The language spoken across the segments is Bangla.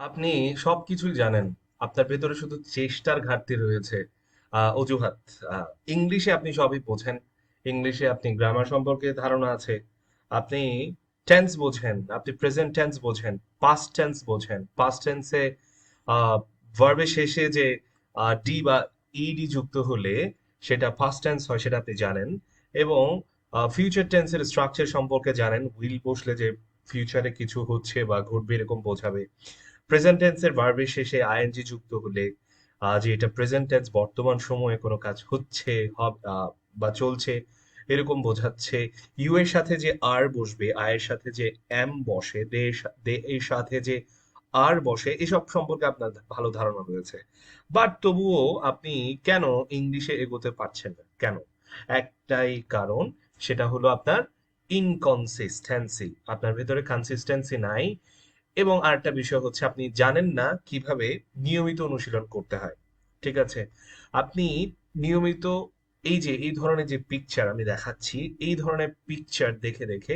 আপনি সবকিছুই জানেন, আপনার ভেতরে শুধু চেষ্টার ঘাটতি রয়েছে। অজুহাত। ইংলিশে আপনি সবই বোঝেন, ইংলিশে আপনি গ্রামার সম্পর্কে ধারণা আছে, আপনি টেন্স বোঝেন, আপনি প্রেজেন্ট টেন্স বোঝেন, পাস্ট টেন্স বোঝেন। পাস্ট টেন্সে ভার্বের শেষে যে ডি বা ইডি যুক্ত হলে সেটা ফার্স্ট টেন্স হয়, সেটা আপনি জানেন। এবং ফিউচার টেন্সের স্ট্রাকচার সম্পর্কে জানেন, উইল বসলে যে ফিউচারে কিছু হচ্ছে বা ঘটবে এরকম বোঝাবে। প্রেজেন্ট টেন্সের ভার্বের শেষে আইএনজি যুক্ত হলে যে এটা প্রেজেন্ট টেন্স, বর্তমান সময়ে কোনো কাজ হচ্ছে বা চলছে এরকম বোঝাচ্ছে। ইউ এর সাথে যে আর বসবে, আয়ের সাথে যে এম বসে, দে এর সাথে যে আর বসে, এসব সম্পর্কে আপনার ভালো ধারণা রয়েছে। বাট তবুও আপনি কেন ইংলিশে এগোতে পারছেন না? কেন? একটাই কারণ, সেটা হলো আপনার ইনকনসিস্টেন্সি। আপনার ভেতরে কনসিস্টেন্সি নাই। এবং আরেকটা বিষয় হচ্ছে, আপনি জানেন না কিভাবে নিয়মিত অনুশীলন করতে হয়। ঠিক আছে? আপনি নিয়মিত এই ধরনের যে পিকচার আমি দেখাচ্ছি, এই ধরনের পিকচার দেখে দেখে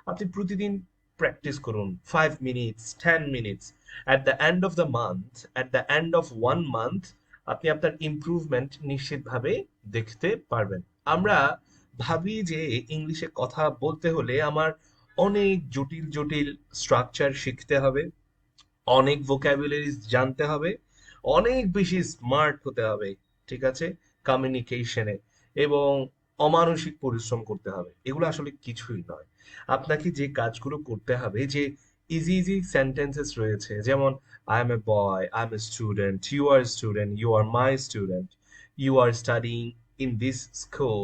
আপনি প্রতিদিন প্র্যাকটিস করুন। 5 minutes, 10 minutes. At the end of the month, at the end of 1 month, আপনি আপনার ইমপ্রুভমেন্ট নিশ্চিতভাবে দেখতে পারবেন। আমরা ভাবি যে ইংলিশে কথা বলতে হলে আমার অনেক জটিল জটিল স্ট্রাকচার শিখতে হবে, অনেক ভোকাবুলারিজ জানতে হবে, অনেক বেশি স্মার্ট হতে হবে। ঠিক আছে? কমিউনিকেশনে, এবং অমানসিক পরিশ্রম করতে হবে। এগুলো আসলে কিছুই নয়। আপনাকে যে কাজগুলো করতে হবে, যে ইজি ইজি সেন্টেন্সেস রয়েছে, যেমন I am a boy, I am a student, you are student, you are my student, you are studying in this school,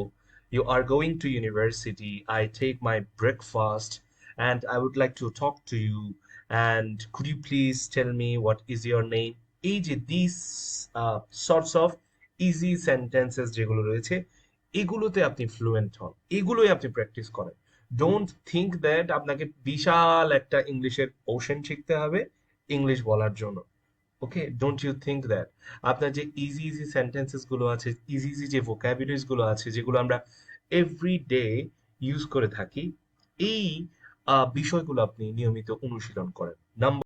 you are going to university, I take my breakfast, and I would like to talk to you, and could you please tell me what is your name? এই যে these sorts of easy sentences যেগুলো রয়েছে, এগুলোতে আপনি ফ্লুয়েন্ট হন, এগুলোই আপনি প্র্যাকটিস করেন। ডোন্ট থিঙ্ক দ্যাট আপনাকে বিশাল একটা ইংলিশের ওশেন শিখতে হবে ইংলিশ বলার জন্য। ওকে, ডোন্ট ইউ থিঙ্ক দ্যাট আপনার যে ইজি ইজি সেন্টেন্সেস গুলো আছে, ইজি ইজি যে ভোকাবুলারিজ গুলো আছে, যেগুলো আমরা এভরি ডে ইউজ করে থাকি, এই বিষয়গুলো আপনি নিয়মিত অনুশীলন করেন। নাম্বার